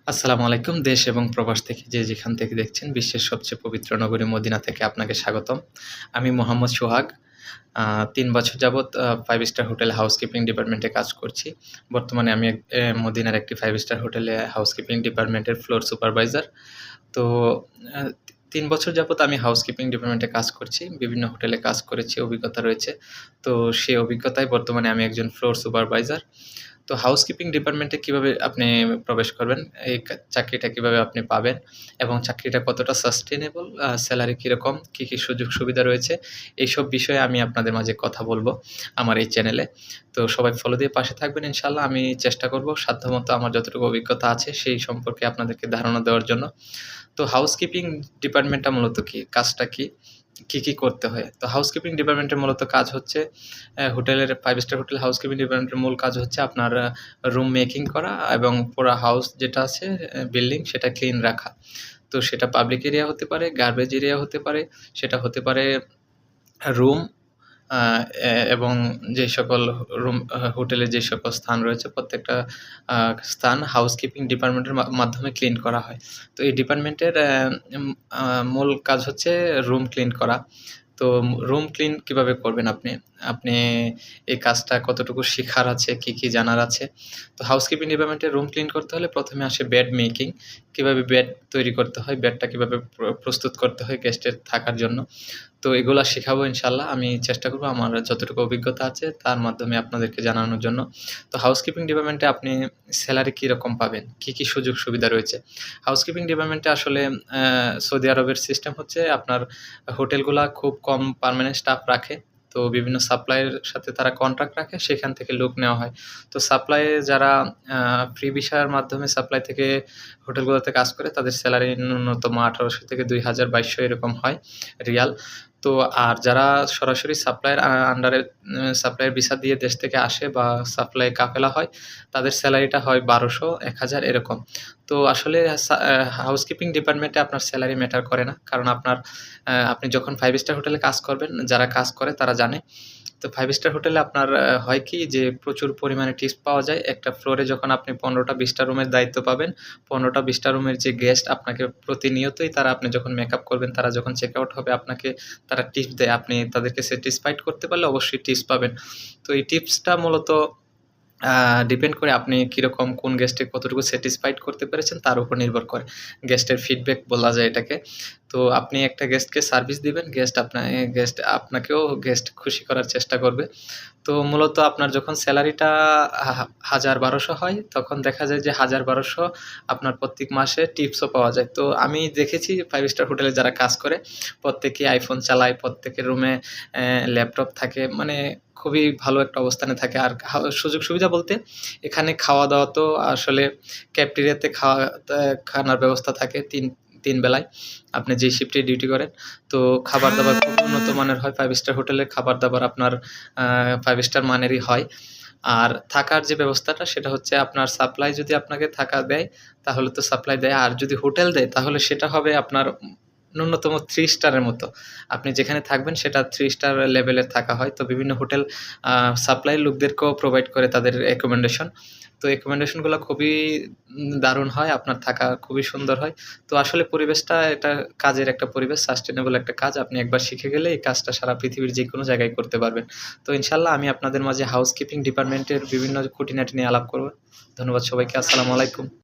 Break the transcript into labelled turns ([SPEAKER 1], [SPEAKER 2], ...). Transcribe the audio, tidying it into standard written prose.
[SPEAKER 1] আসসালামু আলাইকুম। দেশ এবং প্রবাস থেকে যে যেখান থেকে দেখছেন, বিশ্বের সবচেয়ে পবিত্র নগরী মদিনা থেকে আপনাকে স্বাগতম। আমি মোহাম্মদ সোহাগ। ৩ বছর যাবৎ 5 স্টার হোটেল হাউসকিপিং ডিপার্টমেন্টে কাজ করছি। বর্তমানে আমি মদিনার একটি 5 স্টার হোটেলে হাউসকিপিং ডিপার্টমেন্টের ফ্লোর সুপারভাইজার। তো আ ৩ বছর যাবৎ আমি হাউসকিপিং ডিপার্টমেন্টে কাজ করছি। বিভিন্ন হোটেলে কাজ করেছি, অভিজ্ঞতা রয়েছে। তো সেই অভিজ্ঞতায় বর্তমানে আমি একজন ফ্লোর সুপারভাইজার। তো হাউসকিপিং ডিপার্টমেন্টে কিভাবে আপনি প্রবেশ করবেন, এই চাকরিটা কিভাবে আপনি পাবেন এবং চাকরিটা কতটা সাস্টেইনেবল, সেলারি কিরকম, কি সুযোগ সুবিধা রয়েছে, এইসব বিষয়ে আমি আপনাদের মাঝে কথা বলব আমার এই চ্যানেলে। তো সবাই ফলো দিয়ে পাশে থাকবেন ইনশাআল্লাহ। আমি চেষ্টা করব সাধ্যমতো আমার যতটুকু অভিজ্ঞতা আছে সেই সম্পর্কে আপনাদেরকে ধারণা দেওয়ার জন্য। তো হাউসকিপিং ডিপার্টমেন্টটা মূলত কি? কাজটা কি? কি করতে হয়? তো হাউসকিপিং ডিপার্টমেন্টের মূলত কাজ হচ্ছে হোটেলের 5 স্টার হোটেল হাউসকিপিং ডিপার্টমেন্টের মূল কাজ হচ্ছে আপনার রুম মেকিং করা এবং পুরা হাউস যেটা আছে বিল্ডিং সেটা ক্লিন রাখা। তো সেটা পাবলিক এরিয়া হতে পারে, গার্বেজ এরিয়া হতে পারে, সেটা হতে পারে রুম আ এবং যে সকল রুম হোটেলে যে সকল স্থান রয়েছে প্রত্যেকটা আ স্থান হাউসকিপিং ডিপার্টমেন্টের মাধ্যমে ক্লিন করা হয়। তো এই ডিপার্টমেন্টের উম আ মূল কাজ হচ্ছে রুম ক্লিন করা। তো রুম ক্লিন কিভাবে করবেন আপনি? আপনি এই কাজটা কতটুকু শিখার আছে, কি জানার আছে? তো হাউসকিপিং ডিপার্টমেন্টে রুম ক্লিন করতে হলে ১ম এ আসে বেড মেকিং। কিভাবে বেড তৈরি করতে হয়, বেডটা কিভাবে প্রস্তুত করতে হয় গেস্টের থাকার জন্য। তো এগুলা শিখাবো ইনশাআল্লাহ। আমি চেষ্টা করব আমার যতটুকু অভিজ্ঞতা আছে তার মাধ্যমে আপনাদেরকে জানানোর জন্য। তো হাউসকিপিং ডিপার্টমেন্টে আপনি সেলারি কিরকম পাবেন? কি সুযোগ সুবিধা রয়েছে? হাউসকিপিং ডিপার্টমেন্টে আসলে সৌদি আরবের সিস্টেম হচ্ছে আপনার হোটেলগুলা খুব কম পার্মানেন্ট স্টাফ রাখে। তো বিভিন্ন সাপ্লাইয়ের সাথে তারা কন্ট্রাক্ট রাখে, সেখান থেকে লোক নেওয়া হয়। তো সাপ্লাইয়ে যারা আ ফ্রি ভিসার মাধ্যমে সাপ্লাই থেকে হোটেলগুলোতে কাজ করে তাদের সেলারি ন্যূনতম ১৮০০ থেকে ২,০০০-২,২০০ এরকম হয় রিয়াল। তো আর যারা সরাসরি সাপ্লাইয়ের আন্ডারে সাপ্লাইয়ের ভিসা দিয়ে দেশ থেকে আসে বা সাপ্লাই কাফেলা হয়, তাদের সেলারিটা হয় ১২০০, ১,০০০ এরকম। তো আসলে হাউসকিপিং ডিপার্টমেন্টে আপনার সেলারি ম্যাটার করে না। কারণ আপনি যখন 5 স্টার হোটেলে কাজ করবেন, যারা কাজ করে তারা জানে। তো 5 স্টার হোটেলে আপনার হয় কি যে প্রচুর পরিমাণে টিপস পাওয়া যায়। একটা ফ্লোরে যখন আপনি ১৫টা ২০টা রুমের দায়িত্ব পাবেন, ১৫টা ২০টা রুমের যে গেস্ট আপনাকে প্রতিনিয়তই আপনি যখন মেকআপ করবেন, তারা যখন চেক আউট হবে আপনাকে তারা টিপস দেয়। আপনি তাদেরকে স্যাটিসফাইড করতে পারলে অবশ্যই টিপস পাবেন। তো এই টিপসটা মূলত আ ডিপেন্ড করে আপনি কিরকম কোন গেস্টকে কতটুকু স্যাটিসফাইড করতে পেরেছেন তার উপর নির্ভর করে। গেস্টের ফিডব্যাক বলা যায় এটাকে। তো আপনি একটা গেস্টকে সার্ভিস দিবেন, গেস্ট আপনাকেও খুশি করার চেষ্টা করবে। তো মূলত আপনার যখন সেলারিটা ১,০০০-১,২০০ হয় তখন দেখা যায় যে ১,০০০-১,২০০ আপনার প্রত্যেক মাসে টিপসও পাওয়া যায়। তো আমি দেখেছি 5 স্টার হোটেলে যারা কাজ করে প্রত্যেকেই আইফোন চালায়, প্রত্যেকের রুমে ল্যাপটপ থাকে। মানে খুবই ভালো একটা অবস্থানে থাকে। আর সুযোগ সুবিধা বলতে এখানে খাওয়া-দাওয়া তো আসলে ক্যাফটেরিয়াতে খানার ব্যবস্থা থাকে ৩ বেলায়। আপনি যে শিফটে ডিউটি করেন। তো খাবার-দাবার খুব উন্নত মানের হয়। 5 স্টার হোটেলের খাবার-দাবার আপনার 5 স্টার মানেরই হয়। আর থাকার যে ব্যবস্থাটা সেটা হচ্ছে আপনার সাপ্লাই যদি আপনাকে থাকা দেয়, তাহলে তো সাপ্লাই দেয়। আর যদি হোটেল দেয় তাহলে সেটা হবে আপনার ন্যূনতম 3 স্টারের মতো। আপনি যেখানে থাকবেন সেটা 3 স্টার লেভেলের থাকা হয়। তো বিভিন্ন হোটেল আ সাপ্লাই লোকদেরকেও প্রোভাইড করে তাদের অ্যাকোমোডেশন। তো অ্যাকোমোডেশন গুলা খুবই দারুণ হয়। আপনার থাকা খুবই সুন্দর হয়। তো আসলে পরিবেশটা এটা কাজের একটা পরিবেশ, সাস্টেইনেবল একটা কাজ। আপনি একবার শিখে গেলে এই কাজটা সারা পৃথিবীর যেকোনো জায়গায় করতে পারবেন। তো ইনশাআল্লাহ আমি আপনাদের মাঝে হাউসকিপিং ডিপার্টমেন্টের বিভিন্ন খুঁটিনাটি নিয়ে আলাপ করব। ধন্যবাদ সবাইকে। আসসালামু আলাইকুম।